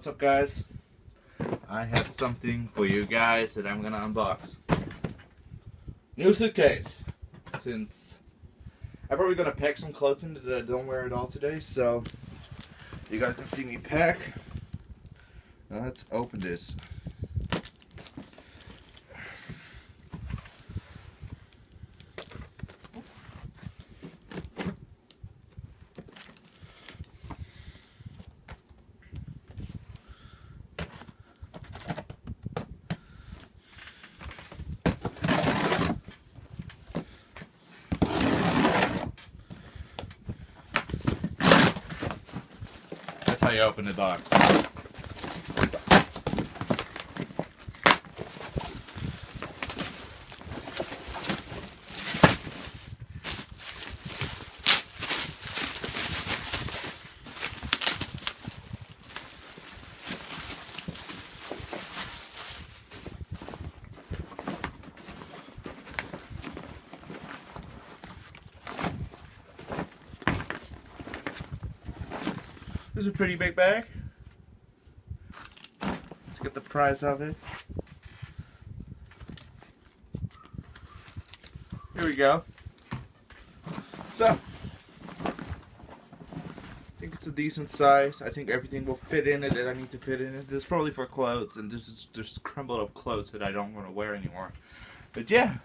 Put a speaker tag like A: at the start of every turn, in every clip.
A: What's up, guys? I have something for you guys that I'm gonna unbox. New suitcase. Since I'm probably gonna pack some clothes in that I don't wear at all today, so you guys can see me pack. Now let's open this. That's how you open the box. This is a pretty big bag. Let's get the price of it. Here we go. So, I think it's a decent size. I think everything will fit in it that I need to fit in it. This is probably for clothes, and this is just crumbled up clothes that I don't want to wear anymore. But yeah.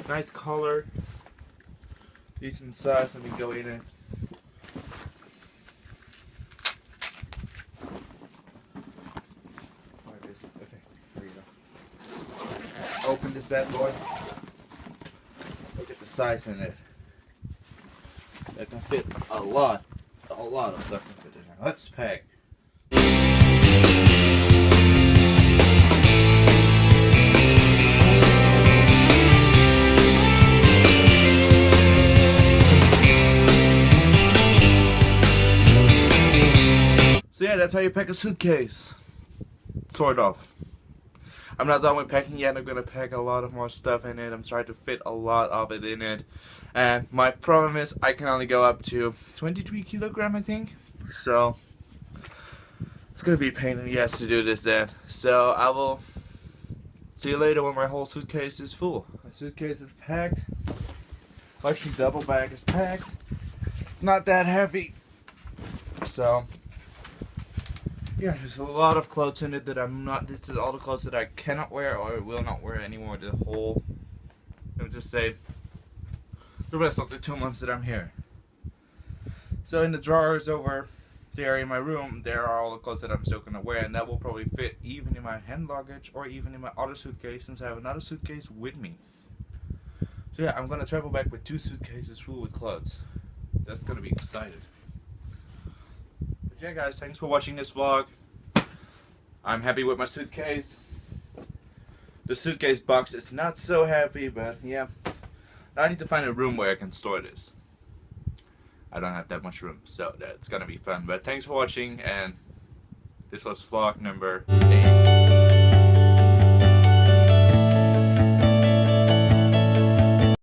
A: Nice color. Decent size, let me go in it. Okay, here we go. Open this bad boy. Look at the size in it. That can fit a lot of stuff can fit in there. Let's pack. So yeah, that's how you pack a suitcase. Sort of. I'm not done with packing yet. I'm gonna pack a lot of more stuff in it. I'm trying to fit a lot of it in it. And my problem is I can only go up to 23 kilograms, I think. So it's gonna be a pain in the ass to do this then. So I will see you later when my whole suitcase is full. My suitcase is packed. Actually, double bag is packed. It's not that heavy. So yeah, there's a lot of clothes in it that I'm not. This is all the clothes that I cannot wear or will not wear anymore. The whole, let me just say, the rest of the 2 months that I'm here. So in the drawers over there in my room, there are all the clothes that I'm still gonna wear, and that will probably fit even in my hand luggage or even in my other suitcase, since I have another suitcase with me. So yeah, I'm gonna travel back with 2 suitcases full with clothes. That's gonna be exciting. Yeah, guys, thanks for watching this vlog. I'm happy with my suitcase. The suitcase box is not so happy, but yeah. Now I need to find a room where I can store this. I don't have that much room, so that's gonna be fun. But thanks for watching, and this was vlog number 8.